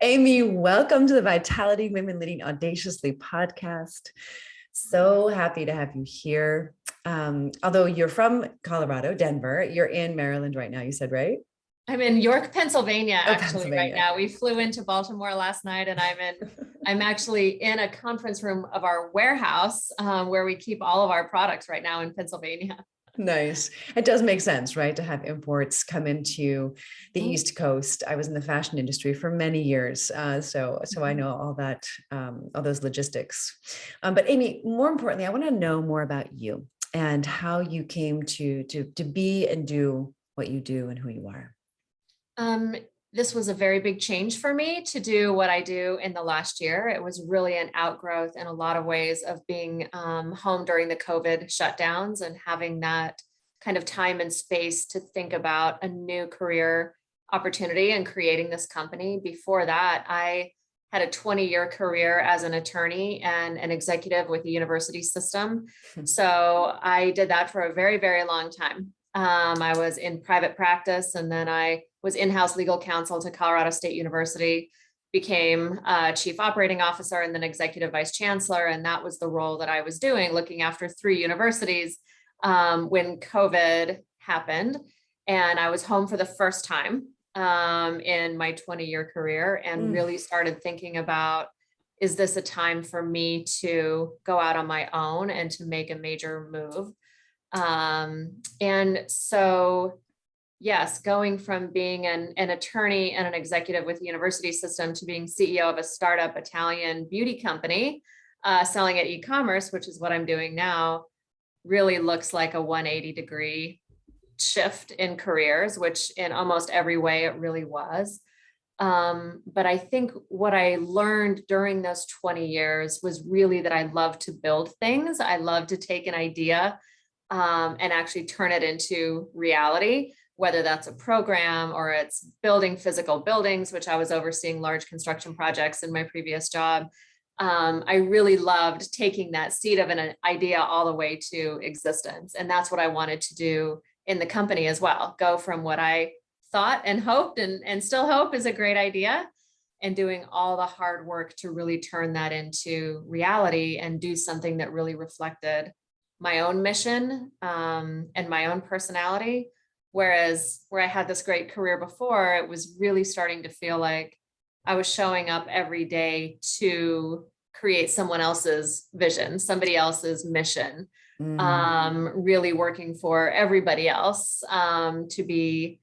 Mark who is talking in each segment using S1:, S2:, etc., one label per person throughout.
S1: Amy, welcome to the Vitality Women Leading Audaciously podcast. So happy to have you here. Although you're from Colorado, Denver, you're in Maryland right now, you said, right?
S2: I'm in York, Pennsylvania,
S1: Pennsylvania.
S2: right now. We flew into Baltimore last night, and I'm actually in a conference room of our warehouse where we keep all of our products right now in Pennsylvania.
S1: Nice. It does make sense, right? To have imports come into the East Coast. I was in the fashion industry for many years. So I know all that, all those logistics. But Amy, more importantly, I want to know more about you and how you came to be and do what you do and who you are.
S2: This was a very big change for me to do what I do in the last year. It was really an outgrowth in a lot of ways of being home during the COVID shutdowns and having that kind of time and space to think about a new career opportunity and creating this company. Before that, I had a 20-year career as an attorney and an executive with the university system. So I did that for a very, very long time. I was in private practice, and then I was in-house legal counsel to Colorado State University, became chief operating officer and then executive vice chancellor. And that was the role that I was doing, looking after 3 universities when COVID happened. And I was home for the first time in my 20-year career and really started thinking about, is this a time for me to go out on my own and to make a major move? And so, yes, going from being an attorney and an executive with the university system to being CEO of a startup Italian beauty company, selling at e-commerce, which is what I'm doing now, really looks like a 180-degree shift in careers, which in almost every way it really was. But I think what I learned during those 20 years was really that I love to build things. I love to take an idea and actually turn it into reality, whether that's a program or it's building physical buildings, which I was overseeing large construction projects in my previous job. I really loved taking that seed of an idea all the way to existence. And that's what I wanted to do in the company as well. Go from what I thought and hoped and still hope is a great idea, and doing all the hard work to really turn that into reality and do something that really reflected my own mission and my own personality. Whereas where I had this great career before, it was really starting to feel like I was showing up every day to create someone else's vision, somebody else's mission, really working for everybody else to be,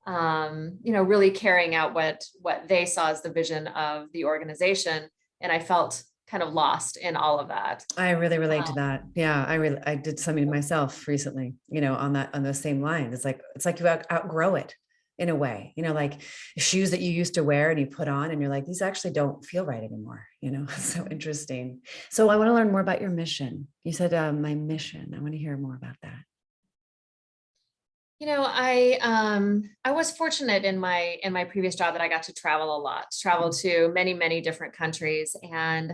S2: really carrying out what they saw as the vision of the organization. And I felt kind of lost in all of that.
S1: I really relate to that. Yeah, I did something myself recently, on those same lines. It's like you outgrow it in a way, like shoes that you used to wear and you put on and you're like, these actually don't feel right anymore. So interesting. So I want to learn more about your mission. You said my mission. I want to hear more about that.
S2: I was fortunate in my previous job that I got to travel a lot, travel to many, many different countries. And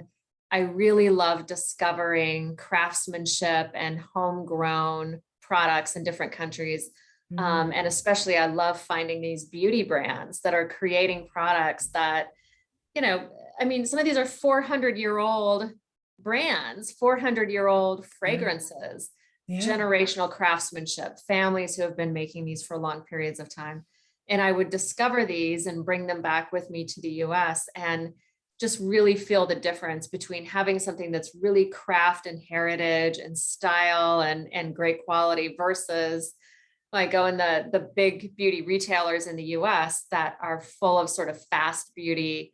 S2: I really love discovering craftsmanship and homegrown products in different countries. And especially I love finding these beauty brands that are creating products that, some of these are 400-year-old brands, 400-year-old fragrances, generational craftsmanship, families who have been making these for long periods of time. And I would discover these and bring them back with me to the US and just really feel the difference between having something that's really craft and heritage and style and great quality versus like go in the big beauty retailers in the US that are full of sort of fast beauty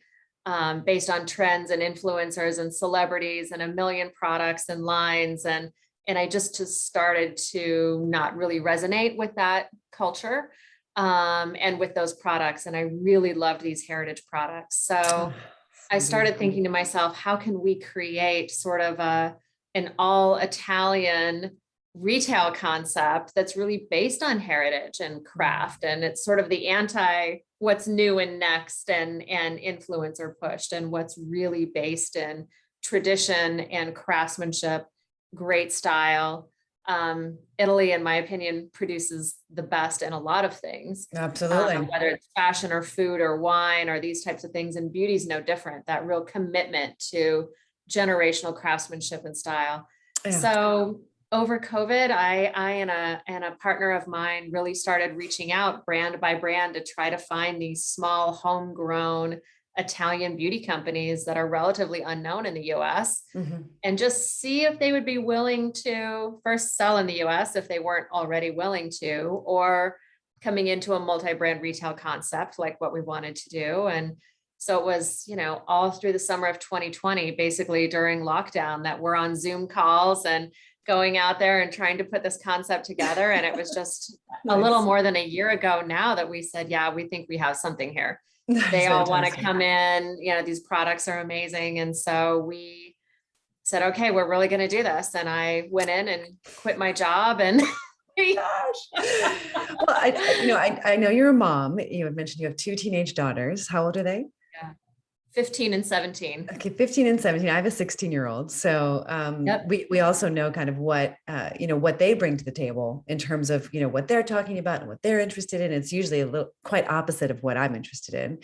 S2: based on trends and influencers and celebrities and a million products and lines. And I just started to not really resonate with that culture and with those products. And I really loved these heritage products. So I started thinking to myself, how can we create sort of an all Italian retail concept that's really based on heritage and craft? And it's sort of the anti what's new and next and influencer pushed, and what's really based in tradition and craftsmanship, great style, Italy, in my opinion, produces the best in a lot of things,
S1: Absolutely.
S2: whether it's fashion or food or wine or these types of things. And beauty is no different, that real commitment to generational craftsmanship and style.
S1: Yeah.
S2: So over COVID, I and a partner of mine really started reaching out brand by brand to try to find these small homegrown Italian beauty companies that are relatively unknown in the US,
S1: Mhm.
S2: and just see if they would be willing to first sell in the US if they weren't already willing to, or coming into a multi-brand retail concept like what we wanted to do. And so it was, all through the summer of 2020, basically during lockdown, that we're on Zoom calls and going out there and trying to put this concept together. And it was just a little
S1: Nice.
S2: more than a year ago now that we said, yeah, we think we have something here.
S1: Nice.
S2: They all want to
S1: Fantastic.
S2: come in, these products are amazing. And so we said, okay, we're really going to do this. And I went in and quit my job and
S1: Gosh. Well, I know you're a mom. You have mentioned you have two teenage daughters. How old are they?
S2: yeah, 15 and 17.
S1: Okay, 15 and 17. I have a 16-year-old. So
S2: Yep.
S1: we also know kind of what what they bring to the table in terms of what they're talking about and what they're interested in. It's usually a little quite opposite of what I'm interested in.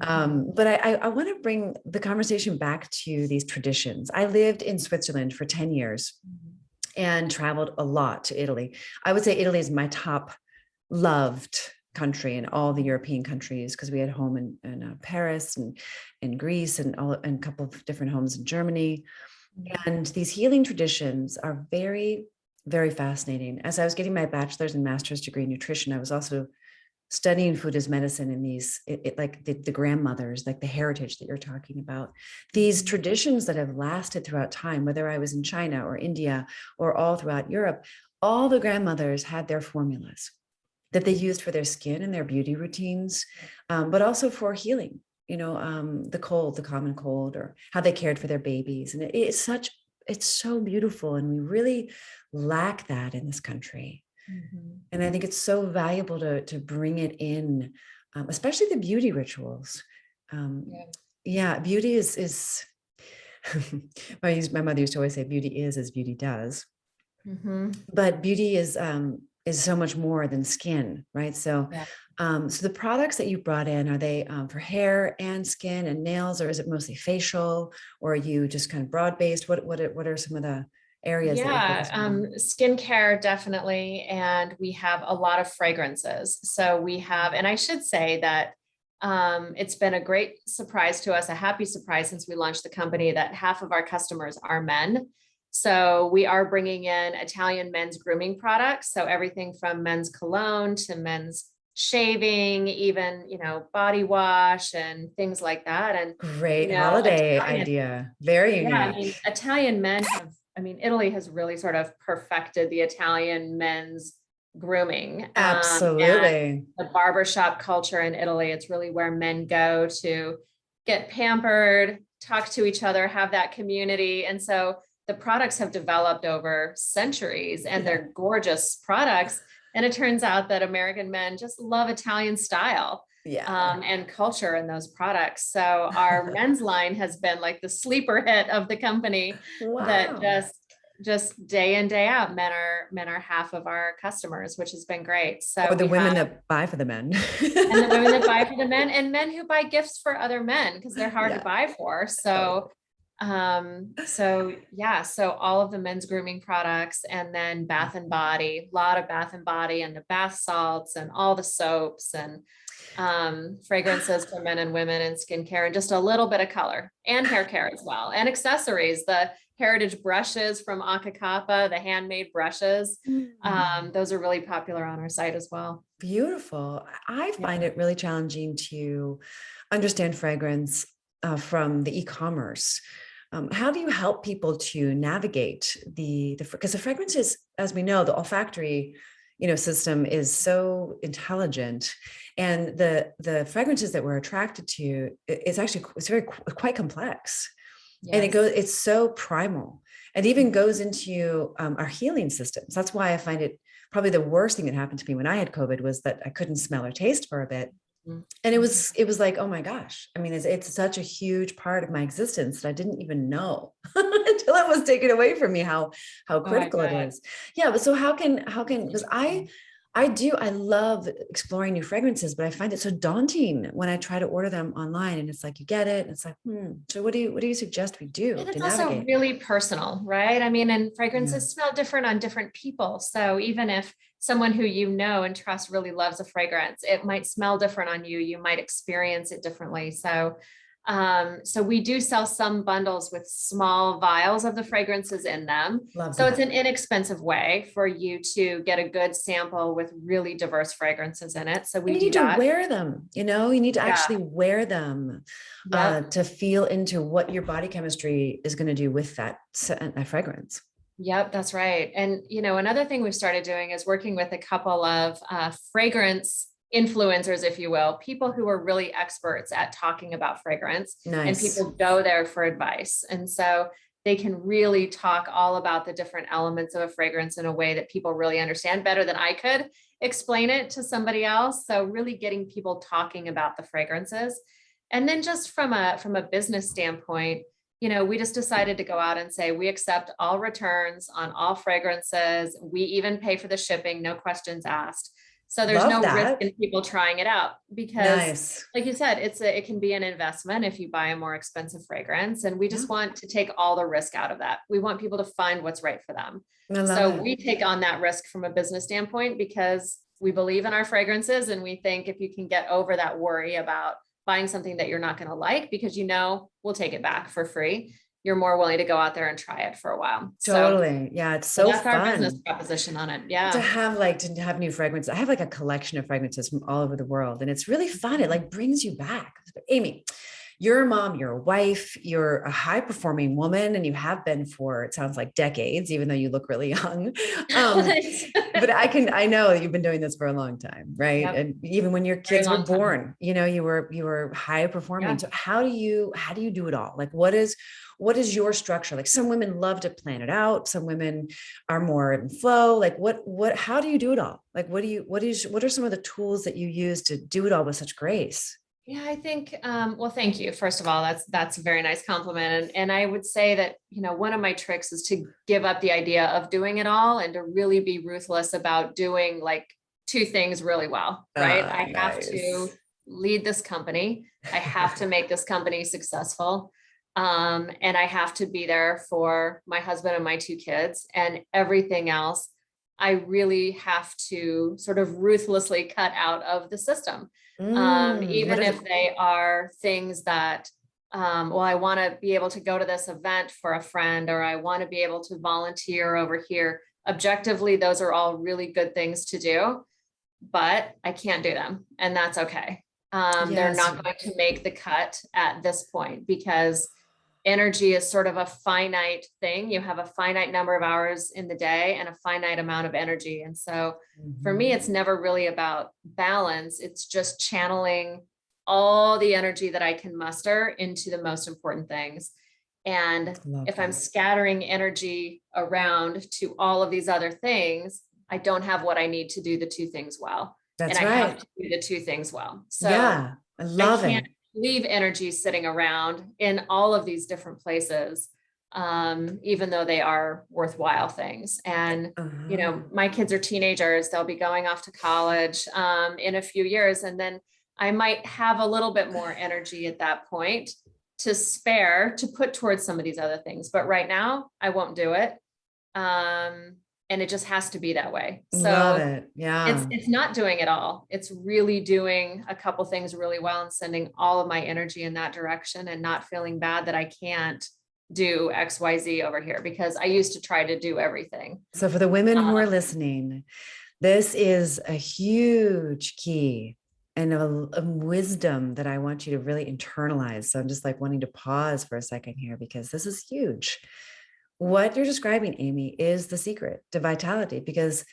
S1: But I want to bring the conversation back to these traditions. I lived in Switzerland for 10 years and traveled a lot to Italy. I would say Italy is my top loved country in all the European countries, because we had home in Paris and in Greece and a couple of different homes in Germany. And these healing traditions are very, very fascinating. As I was getting my bachelor's and master's degree in nutrition, I was also studying food as medicine in these, like the grandmothers, like the heritage that you're talking about, these traditions that have lasted throughout time, whether I was in China or India or all throughout Europe, all the grandmothers had their formulas that they used for their skin and their beauty routines, but also for healing, the cold, the common cold, or how they cared for their babies. And it's so beautiful. And we really lack that in this country. And I think it's so valuable to bring it in, especially the beauty rituals. Yeah, beauty is my mother used to always say, beauty is as beauty does. But beauty is so much more than skin, right? So, so the products that you brought in, are they for hair and skin and nails, or is it mostly facial, or are you just kind of broad-based? What are some of the areas that you're focusing on?
S2: Skincare, definitely. And we have a lot of fragrances. So we have, and I should say that it's been a great surprise to us, a happy surprise since we launched the company, that half of our customers are men. So we are bringing in Italian men's grooming products. So everything from men's cologne to men's shaving, even, body wash and things like that. And,
S1: Great holiday idea. Very unique.
S2: Italian men Italy has really sort of perfected the Italian men's grooming.
S1: Absolutely.
S2: And the barbershop culture in Italy, it's really where men go to get pampered, talk to each other, have that community. And so the products have developed over centuries, and they're gorgeous products. And it turns out that American men just love Italian style and culture in those products. So our men's line has been like the sleeper hit of the company.
S1: Wow.
S2: That just day in, day out, men are half of our customers, which has been great. So
S1: or the women that buy for the men.
S2: And the women that buy for the men, and men who buy gifts for other men because they're hard to buy for. So so all of the men's grooming products, and then Bath and Body, a lot of Bath and Body, and the bath salts and all the soaps and fragrances for men and women, and skincare, and just a little bit of color and hair care as well, and accessories, the heritage brushes from Akakapa, the handmade brushes. Those are really popular on our site as well.
S1: Beautiful. I find it really challenging to understand fragrance from the e-commerce. How do you help people to navigate because the fragrance is, as we know, the olfactory, system is so intelligent, and the fragrances that we're attracted to, it's quite complex, and it's so primal. It even goes into our healing systems. That's why I find it probably the worst thing that happened to me when I had COVID was that I couldn't smell or taste for a bit.
S2: Mhm.
S1: And it was like, oh my gosh. I mean, it's such a huge part of my existence that I didn't even know until it was taken away from me how
S2: Oh, I
S1: critical it
S2: bet.
S1: is. Yeah, but so how can because I love exploring new fragrances, but I find it so daunting when I try to order them online and it's like you get it. And it's like, so what do you suggest we do
S2: And
S1: to
S2: it's also
S1: navigate?
S2: really personal, right? I mean, and
S1: Yeah.
S2: fragrances smell different on different people. So even if someone who you know and trust really loves a fragrance, it might smell different on you. You might experience it differently. So we do sell some bundles with small vials of the fragrances in them.
S1: Love
S2: So it's
S1: that.
S2: an inexpensive way for you to get a good sample with really diverse fragrances in it. So
S1: And
S2: we
S1: you
S2: do
S1: need to
S2: that.
S1: wear them, you need to
S2: Yeah.
S1: actually wear them
S2: Yep.
S1: to feel into what your body chemistry is going to do with that fragrance.
S2: Yep, that's right. And another thing we've started doing is working with a couple of fragrance influencers, if you will, people who are really experts at talking about fragrance, and
S1: Nice.
S2: people go there for advice. And so they can really talk all about the different elements of a fragrance in a way that people really understand better than I could explain it to somebody else. So really getting people talking about the fragrances. And then just from a business standpoint, we just decided to go out and say we accept all returns on all fragrances. We even pay for the shipping, no questions asked. So there's
S1: Love
S2: no risk
S1: that.
S2: in people trying it out because,
S1: Nice.
S2: like you said, it can be an investment if you buy a more expensive fragrance. And we
S1: Yeah,
S2: just want to take all the risk out of that. We want people to find what's right for them.
S1: I love
S2: So
S1: it.
S2: we take on that risk from a business standpoint because we believe in our fragrances. And we think if you can get over that worry about buying something that you're not going to like because we'll take it back for free, you're more willing to go out there and try it for a while.
S1: Totally. Yeah, it's
S2: So
S1: so
S2: that's our business
S1: fun
S2: proposition on it.
S1: to
S2: Yeah.
S1: have new fragrances. I have like a collection of fragrances from all over the world, and it's really fun. It like brings you back. Amy, you're a mom, you're a wife, you're a high performing woman, and you have been for, it sounds like, decades, even though you look really young. Um, but I know that you've been doing this for a long time, right?
S2: Yep.
S1: And even when your
S2: Very
S1: kids were
S2: long time.
S1: born, you were high performing.
S2: Yeah.
S1: So how do you do it all? Like what is your structure? Like some women love to plan it out, some women are more in flow. Like how do you do it all? Like what are some of the tools that you use to do it all with such grace?
S2: Yeah, I think, well, thank you. First of all, that's a very nice compliment. And I would say that, one of my tricks is to give up the idea of doing it all and to really be ruthless about doing like two things really well, right?
S1: Ah,
S2: I have to
S1: nice.
S2: lead this company. I have to make this company successful. And I have to be there for my husband and my two kids, and everything else I really have to sort of ruthlessly cut out of the system.
S1: What
S2: Even
S1: is
S2: if they are things that, well, I want to be able to go to this event for a friend, or I want to be able to volunteer over here. Objectively, those are all really good things to do, but I can't do them. And that's okay. They're
S1: yes.
S2: not going to make the cut at this point because energy is sort of a finite thing. You have a finite number of hours in the day and a finite amount of energy. And so for me,
S1: Mhm.
S2: it's never really about balance. It's just channeling all the energy that I can muster into the most important things. And
S1: Love
S2: if I'm
S1: that.
S2: scattering energy around to all of these other things, I don't have what I need to do the two things well. And
S1: That's
S2: I have
S1: right.
S2: to do the two things well. So
S1: Yeah, I
S2: I
S1: love
S2: can't
S1: it.
S2: leave energy sitting around in all of these different places, even though they are worthwhile things. And,
S1: Uh-huh.
S2: my kids are teenagers, they'll be going off to college in a few years. And then I might have a little bit more energy at that point to spare to put towards some of these other things. But right now, I won't do it. And it just has to be that way.
S1: Love
S2: So
S1: it.
S2: it's
S1: Yeah.
S2: it's not doing it all. It's really doing a couple things really well and sending all of my energy in that direction and not feeling bad that I can't do XYZ over here because I used to try to do everything.
S1: So for the women who are
S2: Um,
S1: listening, this is a huge key and a wisdom that I want you to really internalize. So I'm just like wanting to pause for a second here because this is huge. What you're describing, Amy, is the secret to vitality because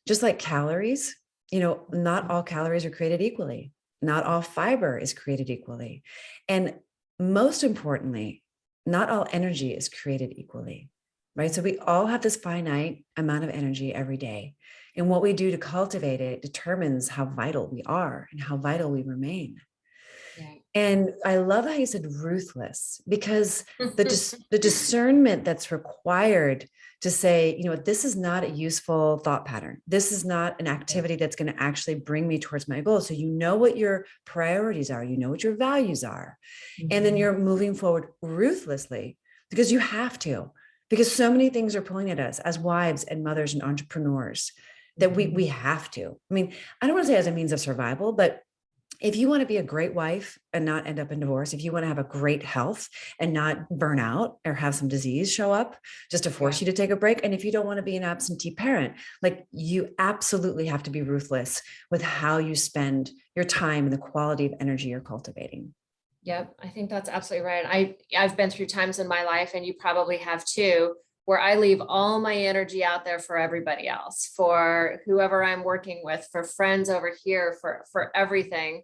S1: just like calories, not all calories are created equally. Not all fiber is created equally. And most importantly, not all energy is created equally, right? So we all have this finite amount of energy every day. And what we do to cultivate it determines how vital we are and how vital we remain.
S2: Yeah.
S1: And I love how you said ruthless, because the discernment that's required to say, you know, this is not a useful thought pattern. This is not an activity that's going to actually bring me towards my goal. So you know what your priorities are, you know what your values are, and then you're moving forward ruthlessly because you have to, because so many things are pulling at us as wives and mothers and entrepreneurs that we have to. I mean, I don't want to say as a means of survival, but if you want to be a great wife and not end up in divorce, if you want to have a great health and not burn out or have some disease show up just to force you to take a break, and if you don't want to be an absentee parent, like, you absolutely have to be ruthless with how you spend your time and the quality of energy you're cultivating.
S2: Yep, I think that's absolutely right. I've been through times in my life, and you probably have too, where I leave all my energy out there for everybody else, for whoever I'm working with, for friends over here, for everything.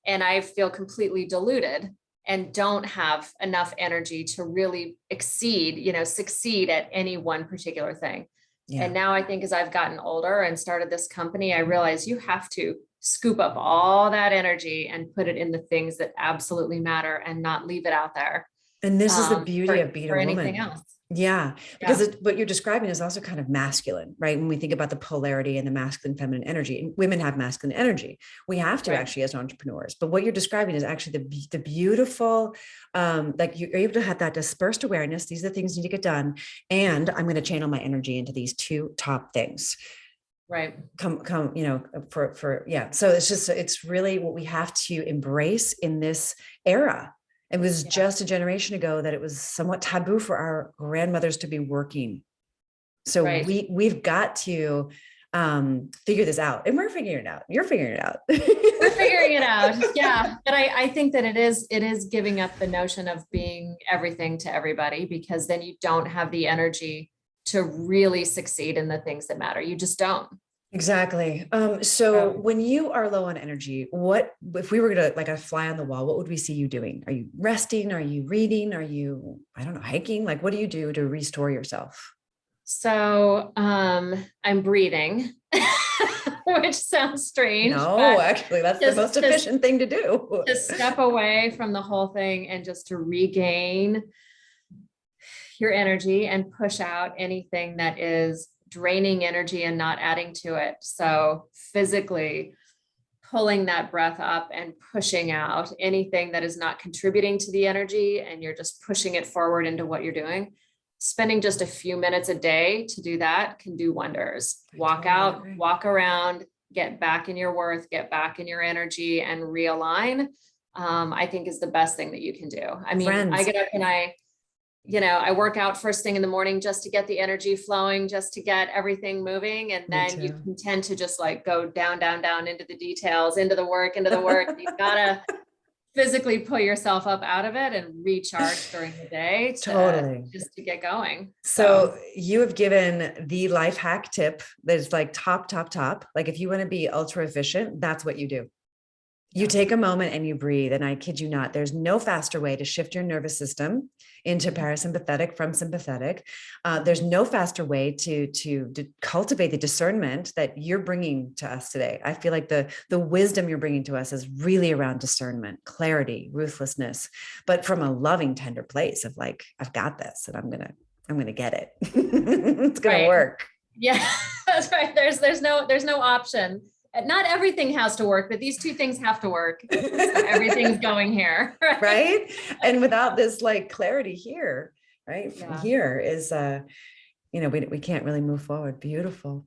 S2: And I feel completely diluted and don't have enough energy to really succeed at any one particular thing.
S1: Yeah.
S2: And now I think as I've gotten older and started this company, I realize you have to scoop up all that energy and put it in the things that absolutely matter and not leave it out there
S1: And this is the beauty of being
S2: for
S1: a
S2: anything
S1: woman.
S2: else.
S1: Yeah, because what you're describing is also kind of masculine, right? When we think about the polarity and the masculine, feminine energy, and women have masculine energy. We have to actually as entrepreneurs. But what you're describing is actually the beautiful, like, you're able to have that dispersed awareness. These are the things need to get done, and I'm going to channel my energy into these two top things.
S2: Right.
S1: Come, yeah. So it's really what we have to embrace in this era. It was just a generation ago that it was somewhat taboo for our grandmothers to be working. So we've got to figure this out, and we're figuring it out. You're figuring it out.
S2: We're figuring it out. Yeah. But I think that it is giving up the notion of being everything to everybody, because then you don't have the energy to really succeed in the things that matter. You just don't.
S1: Exactly. So when you are low on energy, what, if we were going to, like a fly on the wall, what would we see you doing? Are you resting? Are you reading? Are you, I don't know, hiking? Like, what do you do to restore yourself?
S2: So I'm breathing, which sounds strange.
S1: No, actually, that's the most efficient thing to do.
S2: To step away from the whole thing and just to regain your energy and push out anything that is draining energy and not adding to it. So physically pulling that breath up and pushing out anything that is not contributing to the energy, and you're just pushing it forward into what you're doing. Spending just a few minutes a day to do that can do wonders. Walk out, walk around, get back in your worth, get back in your energy, and realign. I think is the best thing that you can do. I mean, I get up and I work out first thing in the morning just to get the energy flowing, just to get everything moving. And then you can tend to just like go down, down, down into the details, into the work. You've got to physically pull yourself up out of it and recharge during the day just to get going.
S1: So you have given the life hack tip that is like top. Like, if you want to be ultra efficient, that's what you do. You take a moment and you breathe. And I kid you not, there's no faster way to shift your nervous system into parasympathetic from sympathetic. There's no faster way to cultivate the discernment that you're bringing to us today. I feel like the wisdom you're bringing to us is really around discernment, clarity, ruthlessness, but from a loving, tender place of like, I've got this, and I'm going to get it. It's going to work.
S2: Yeah, that's right. There's no option. Not everything has to work, but these two things have to work. So everything's going here.
S1: Right. And without this like clarity here, right. From here is, we can't really move forward. Beautiful.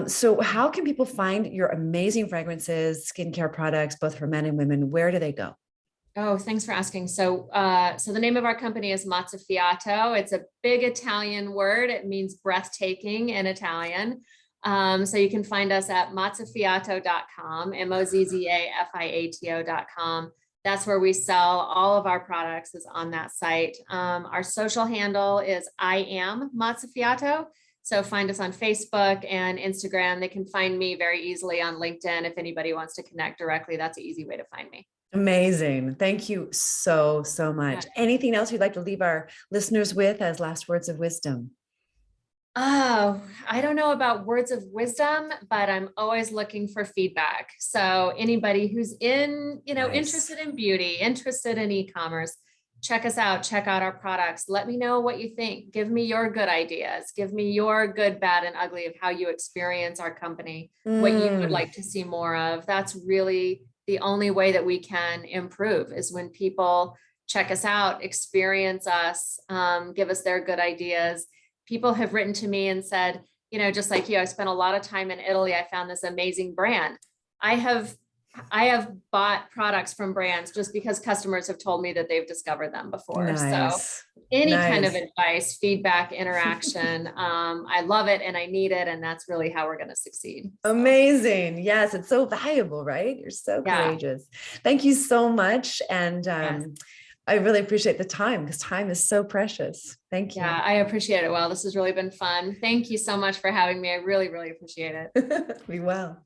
S1: So how can people find your amazing fragrances, skincare products, both for men and women? Where do they go?
S2: Oh, thanks for asking. So the name of our company is Mozzafiato. It's a big Italian word. It means breathtaking in Italian. So you can find us at mozzafiato.com, mozzafiato.com. That's where we sell all of our products, is on that site. Our social handle is I am Mozzafiato. So find us on Facebook and Instagram. They can find me very easily on LinkedIn. If anybody wants to connect directly, that's an easy way to find me.
S1: Amazing. Thank you so much. Anything else you'd like to leave our listeners with as last words of wisdom?
S2: Oh, I don't know about words of wisdom, but I'm always looking for feedback. So anybody who's
S1: Nice.
S2: interested in beauty, interested in e-commerce, check us out, check out our products. Let me know what you think. Give me your good ideas. Give me your good, bad, and ugly of how you experience our company, what you would
S1: Mm,
S2: like to see more of. That's really the only way that we can improve is when people check us out, experience us, give us their good ideas. People have written to me and said, just like you, I spent a lot of time in Italy. I found this amazing brand. I have I have bought products from brands just because customers have told me that they've discovered them before. So
S1: nice.
S2: any kind of
S1: Nice.
S2: advice, feedback, interaction, I love it and I need it. And that's really how we're going to succeed. So
S1: Amazing. Yes, it's so valuable, right? You're so
S2: yeah,
S1: courageous. Thank you so much. And
S2: yes.
S1: I really appreciate the time because time is so precious. Thank
S2: Yeah,
S1: you.
S2: I appreciate it. Well, this has really been fun. Thank you so much for having me. I really, really appreciate it.
S1: Be well.